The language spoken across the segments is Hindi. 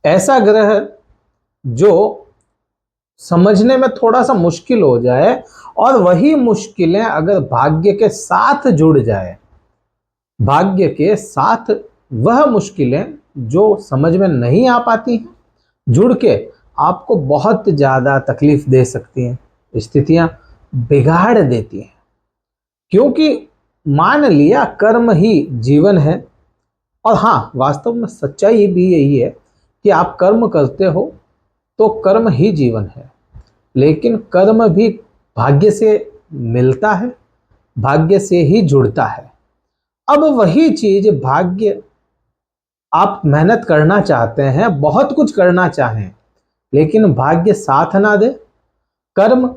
ऐसा ग्रह जो समझने में थोड़ा सा मुश्किल हो जाए और वही मुश्किलें अगर भाग्य के साथ जुड़ जाए, भाग्य के साथ वह मुश्किलें जो समझ में नहीं आ पाती जुड़ के आपको बहुत ज्यादा तकलीफ दे सकती हैं, स्थितियां बिगाड़ देती हैं। क्योंकि मान लिया कर्म ही जीवन है, और हाँ, वास्तव में सच्चाई भी यही है कि आप कर्म करते हो तो कर्म ही जीवन है, लेकिन कर्म भी भाग्य से मिलता है, भाग्य से ही जुड़ता है। अब वही चीज भाग्य, आप मेहनत करना चाहते हैं, बहुत कुछ करना चाहें, लेकिन भाग्य साथ ना दे, कर्म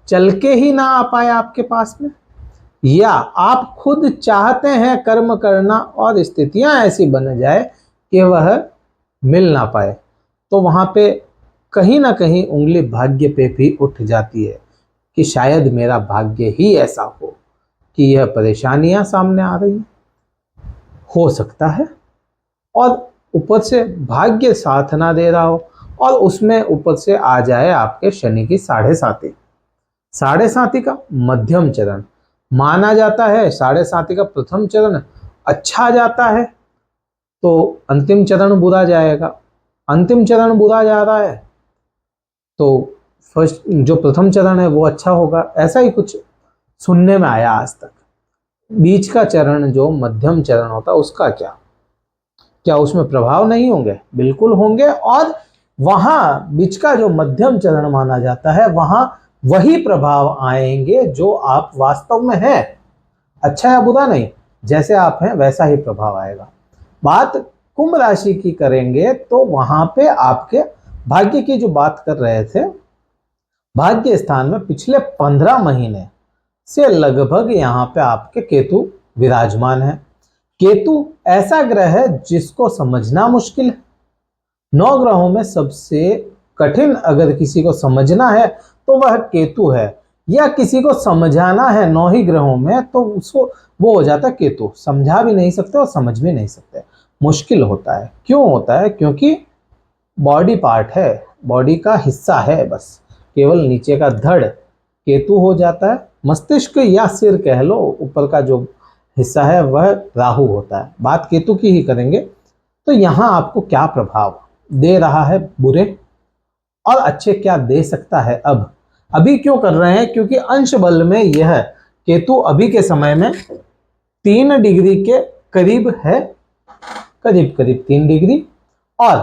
चल के ही ना आ पाए आपके पास में, या आप खुद चाहते हैं कर्म करना और स्थितियां ऐसी बन जाए कि वह मिल ना पाए, तो वहां पे कहीं ना कहीं उंगली भाग्य पे भी उठ जाती है कि शायद मेरा भाग्य ही ऐसा हो कि यह परेशानियां सामने आ रही हैं। हो सकता है और ऊपर से भाग्य साथ ना दे रहा हो, और उसमें ऊपर से आ जाए आपके शनि की साढ़े साती। साढ़े साती का मध्यम चरण माना जाता है, साढ़े साती का प्रथम चरण अच्छा जाता है तो अंतिम चरण बुरा जाएगा, अंतिम चरण बुरा जा रहा है तो फर्स्ट जो प्रथम चरण है वो अच्छा होगा। ऐसा ही कुछ सुनने में आया आज तक। बीच का चरण जो मध्यम चरण होता है उसका क्या क्या उसमें प्रभाव नहीं होंगे? बिल्कुल होंगे। और वहां बीच का जो मध्यम चरण माना जाता है वहां वही प्रभाव आएंगे जो आप वास्तव में हैं, अच्छा या बुरा नहीं, जैसे आप हैं वैसा ही प्रभाव आएगा। बात कुंभ राशि की करेंगे तो वहां पे आपके भाग्य की जो बात कर रहे थे, भाग्य स्थान में पिछले 15 महीने से लगभग यहाँ पे आपके केतु विराजमान है। केतु ऐसा ग्रह है जिसको समझना मुश्किल है। 9 ग्रहों में सबसे कठिन अगर किसी को समझना है तो वह केतु है, या किसी को समझाना है 9 ही ग्रहों में तो उसको वो हो जाता है केतु। समझा भी नहीं सकते और समझ भी नहीं सकते, मुश्किल होता है। क्यों होता है? क्योंकि बॉडी पार्ट है, बॉडी का हिस्सा है, बस केवल नीचे का धड़ केतु हो जाता है। मस्तिष्क या सिर कह लो, ऊपर का जो हिस्सा है वह राहु होता है। बात केतु की ही करेंगे तो यहाँ आपको क्या प्रभाव दे रहा है, बुरे और अच्छे क्या दे सकता है। अब अभी क्यों कर रहे हैं? क्योंकि अंश बल में यह केतु अभी के समय में 3 डिग्री के करीब है, करीब करीब 3 डिग्री। और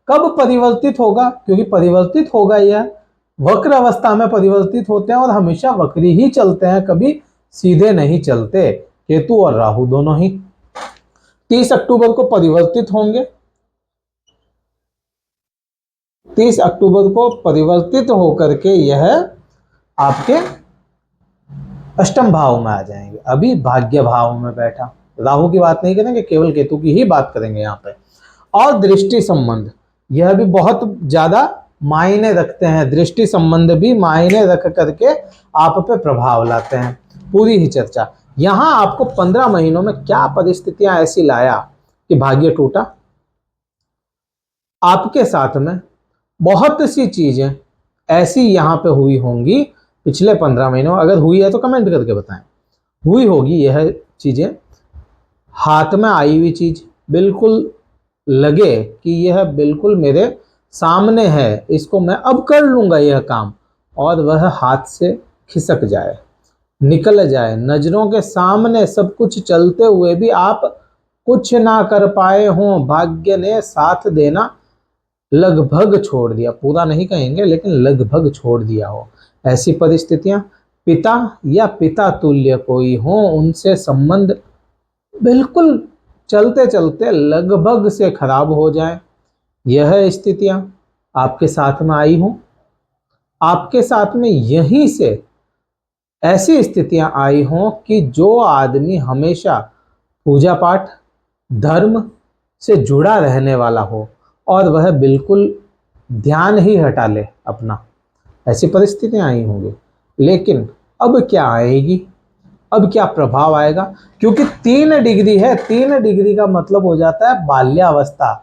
कब परिवर्तित होगा? क्योंकि परिवर्तित होगा, यह वक्र अवस्था में परिवर्तित होते हैं और हमेशा वक्री ही चलते हैं, कभी सीधे नहीं चलते। केतु और राहु दोनों ही 30 अक्टूबर को परिवर्तित होंगे। 30 अक्टूबर को परिवर्तित होकर के यह आपके अष्टम भाव में आ जाएंगे। अभी भाग्य भाव में बैठा, राहु की बात नहीं करेंगे, केवल केतु की ही बात करेंगे यहाँ पे। और दृष्टि संबंध, यह भी बहुत ज्यादा मायने रखते हैं। दृष्टि संबंध भी मायने रख करके आप पे प्रभाव लाते हैं। पूरी ही चर्चा यहाँ आपको 15 महीनों में क्या परिस्थितियां ऐसी लाया कि भाग्य टूटा। आपके साथ में बहुत सी चीजें ऐसी यहाँ पे हुई होंगी पिछले 15 महीनों, अगर हुई है तो कमेंट करके बताएं। हुई होगी यह चीजें, हाथ में आई हुई चीज बिल्कुल लगे कि यह बिल्कुल मेरे सामने है, इसको मैं अब कर लूंगा यह काम, और वह हाथ से खिसक जाए, निकल जाए। नजरों के सामने सब कुछ चलते हुए भी आप कुछ ना कर पाए हों, भाग्य ने साथ देना लगभग छोड़ दिया, पूरा नहीं कहेंगे लेकिन लगभग छोड़ दिया हो। ऐसी परिस्थितियां, पिता या पिता तुल्य कोई हो, उनसे संबंध बिल्कुल चलते चलते लगभग से खराब हो जाए, यह स्थितियां आपके साथ में आई हो। आपके साथ में यहीं से ऐसी स्थितियां आई हों कि जो आदमी हमेशा पूजा पाठ धर्म से जुड़ा रहने वाला हो और वह बिल्कुल ध्यान ही हटा ले अपना, ऐसी परिस्थितियां आई होंगी। लेकिन अब क्या आएगी, अब क्या प्रभाव आएगा? क्योंकि 3 डिग्री है, 3 डिग्री का मतलब हो जाता है बाल्यावस्था।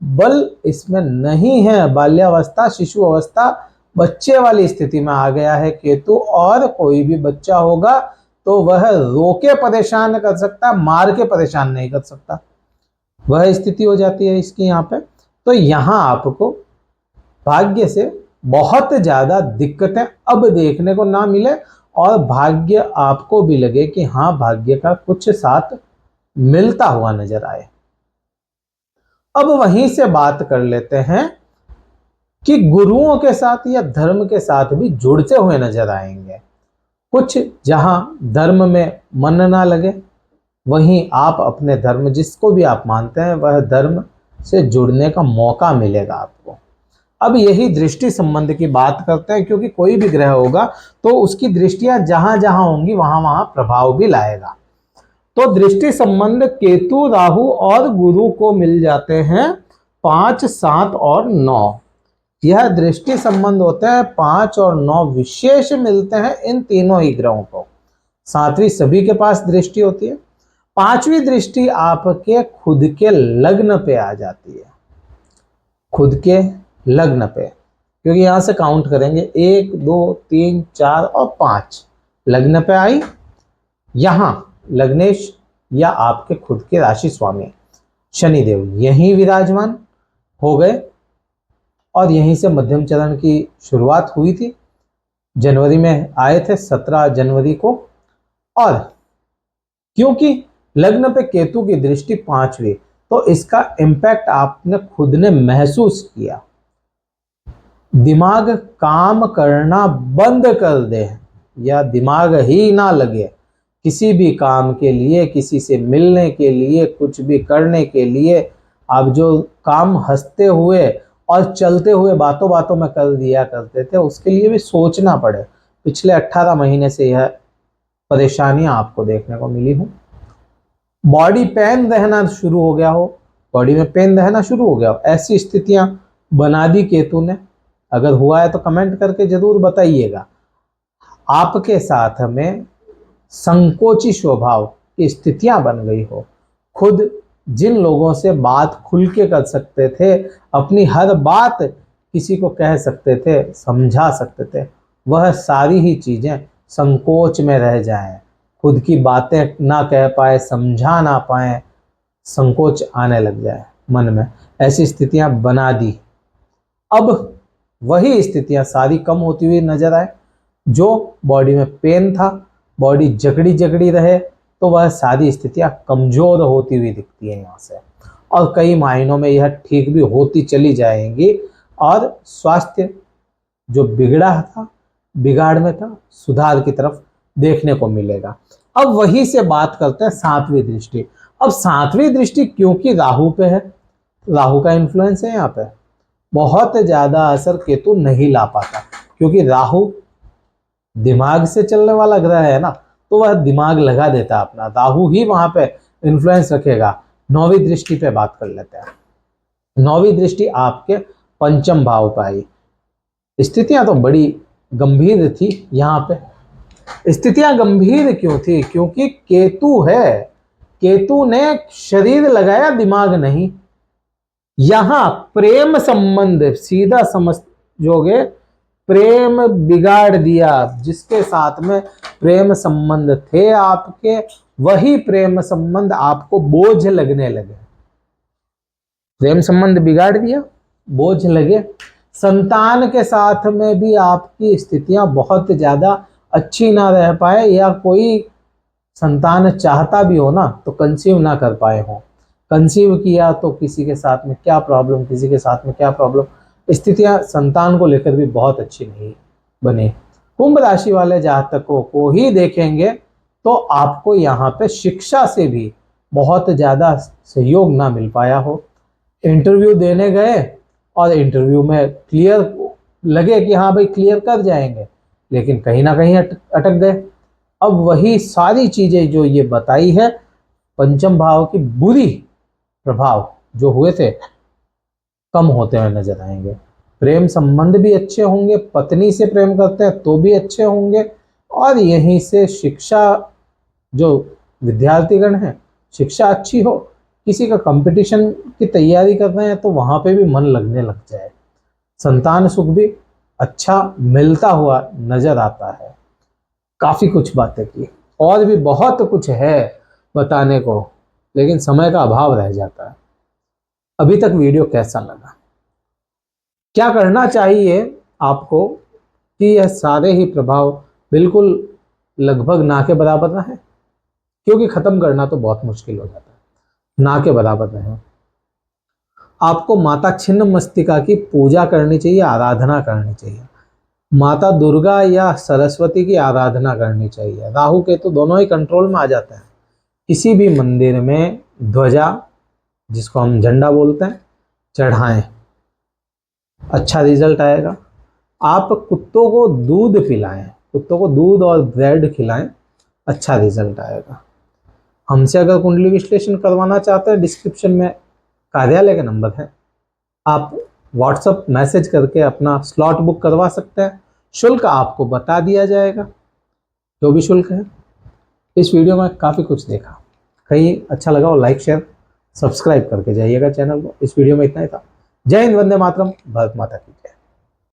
बल इसमें नहीं है। बाल्यावस्था, शिशु अवस्था, बच्चे वाली स्थिति में आ गया है केतु, और कोई भी बच्चा होगा तो वह रोके परेशान कर सकता, मार के परेशान नहीं कर सकता, वह स्थिति हो जाती है इसकी यहाँ पे। तो यहाँ आपको भाग्य से बहुत ज्यादा दिक्कतें अब देखने को ना मिले, और भाग्य आपको भी लगे कि हाँ भाग्य का कुछ साथ मिलता हुआ नजर आए। अब वहीं से बात कर लेते हैं कि गुरुओं के साथ या धर्म के साथ भी जुड़ते हुए नजर आएंगे। कुछ जहां धर्म में मन ना लगे, वहीं आप अपने धर्म, जिसको भी आप मानते हैं, वह धर्म से जुड़ने का मौका मिलेगा आपको। अब यही दृष्टि संबंध की बात करते हैं, क्योंकि कोई भी ग्रह होगा तो उसकी दृष्टियां जहां जहां होंगी वहां वहां प्रभाव भी लाएगा। तो दृष्टि संबंध केतु, राहु और गुरु को मिल जाते हैं 5, 7 और 9। यह दृष्टि संबंध होते हैं 5 और 9 विशेष मिलते हैं इन तीनों ही ग्रहों को। 7वीं सभी के पास दृष्टि होती है। 5वीं दृष्टि आपके खुद के लग्न पे आ जाती है, खुद के लग्न पे, क्योंकि यहां से काउंट करेंगे 1, 2, 3, 4 और 5 लग्न पे आई। यहां लग्नेश या आपके खुद के राशि स्वामी शनिदेव यहीं विराजमान हो गए, और यहीं से मध्यम चरण की शुरुआत हुई थी। जनवरी में आए थे 17 जनवरी को, और क्योंकि लग्न पे केतु की दृष्टि 5वीं, तो इसका इम्पैक्ट आपने खुद ने महसूस किया। दिमाग काम करना बंद कर दे, या दिमाग ही ना लगे किसी भी काम के लिए, किसी से मिलने के लिए, कुछ भी करने के लिए। आप जो काम हंसते हुए और चलते हुए बातों बातों में कर दिया करते थे, उसके लिए भी सोचना पड़े। पिछले 18 महीने से यह परेशानियां आपको देखने को मिली हो। बॉडी पेन रहना शुरू हो गया हो, बॉडी में पेन रहना शुरू हो गया हो, ऐसी स्थितियां बना दी केतु ने। अगर हुआ है तो कमेंट करके जरूर बताइएगा। आपके साथ में संकोची स्वभाव की स्थितियां बन गई हो, खुद जिन लोगों से बात खुल के कर सकते थे, अपनी हर बात किसी को कह सकते थे, समझा सकते थे, वह सारी ही चीजें संकोच में रह जाएं, खुद की बातें ना कह पाए, समझा ना पाए, संकोच आने लग जाए मन में, ऐसी स्थितियां बना दी। अब वही स्थितियां सारी कम होती हुई नजर आए। जो बॉडी में पेन था, बॉडी जकड़ी जकड़ी रहे, तो वह सारी स्थितियां कमजोर होती हुई दिखती है यहाँ से, और कई मायनों में यह ठीक भी होती चली जाएंगी, और स्वास्थ्य जो बिगड़ा था, बिगाड़ में था, सुधार की तरफ देखने को मिलेगा। अब वही से बात करते हैं 7वीं दृष्टि। अब 7वीं दृष्टि क्योंकि राहु पे है, राहु का इन्फ्लुएंस है यहाँ पे, बहुत ज्यादा असर केतु नहीं ला पाता, क्योंकि राहु दिमाग से चलने वाला ग्रह है ना, तो वह दिमाग लगा देता अपना, राहु ही वहां पे इन्फ्लुएंस रखेगा। 9वीं दृष्टि पे बात कर लेते हैं। 9वीं दृष्टि आपके पंचम भाव पर आई। स्थितियां तो बड़ी गंभीर थी यहाँ पे। स्थितियां गंभीर क्यों थी? क्योंकि केतु है, केतु ने शरीर लगाया, दिमाग नहीं। यहां प्रेम संबंध सीधा समझोगे, प्रेम बिगाड़ दिया। जिसके साथ में प्रेम संबंध थे आपके, वही प्रेम संबंध आपको बोझ लगने लगे। प्रेम संबंध बिगाड़ दिया, बोझ लगे। संतान के साथ में भी आपकी स्थितियां बहुत ज्यादा अच्छी ना रह पाए, या कोई संतान चाहता भी हो ना तो कंसीव ना कर पाए हो। कंसीव किया तो किसी के साथ में क्या प्रॉब्लम, किसी के साथ में क्या प्रॉब्लम। स्थितियां संतान को लेकर भी बहुत अच्छी नहीं बनी। कुंभ राशि वाले जातकों को ही देखेंगे तो आपको यहाँ पे शिक्षा से भी बहुत ज्यादा सहयोग ना मिल पाया हो। इंटरव्यू देने गए और इंटरव्यू में क्लियर लगे कि हाँ भाई क्लियर कर जाएंगे, लेकिन कहीं ना कहीं अटक गए। अब वही सारी चीजें जो ये बताई है, पंचम भाव की बुरी प्रभाव जो हुए थे, कम होते हुए नजर आएंगे। प्रेम संबंध भी अच्छे होंगे, पत्नी से प्रेम करते हैं तो भी अच्छे होंगे, और यहीं से शिक्षा, जो विद्यार्थीगण हैं, शिक्षा अच्छी हो किसी का कंपटीशन की तैयारी कर रहे हैं तो वहां पे भी मन लगने लग जाए। संतान सुख भी अच्छा मिलता हुआ नजर आता है। काफी कुछ बातें की, और भी बहुत कुछ है बताने को, लेकिन समय का अभाव रह जाता है। अभी तक वीडियो कैसा लगा, क्या करना चाहिए आपको कि यह सारे ही प्रभाव बिल्कुल लगभग ना के बराबर रहे, क्योंकि खत्म करना तो बहुत मुश्किल हो जाता है, ना के बराबर रहे। आपको माता छिन्न मस्तिका की पूजा करनी चाहिए, आराधना करनी चाहिए। माता दुर्गा या सरस्वती की आराधना करनी चाहिए। राहु केतु दोनों ही कंट्रोल में आ जाते हैं। किसी भी मंदिर में ध्वजा, जिसको हम झंडा बोलते हैं, चढ़ाएं, अच्छा रिजल्ट आएगा। आप कुत्तों को दूध पिलाएं, कुत्तों को दूध और ब्रेड खिलाएं, अच्छा रिजल्ट आएगा। हमसे अगर कुंडली विश्लेषण करवाना चाहते हैं, डिस्क्रिप्शन में कार्यालय का नंबर है, आप व्हाट्सएप मैसेज करके अपना स्लॉट बुक करवा सकते हैं। शुल्क आपको बता दिया जाएगा, जो भी शुल्क है। इस वीडियो में काफ़ी कुछ देखा, कहीं अच्छा लगा हो लाइक शेयर सब्सक्राइब करके जाइएगा चैनल को। इस वीडियो में इतना ही था। जय हिंद, वंदे मातरम, भारत माता की जय।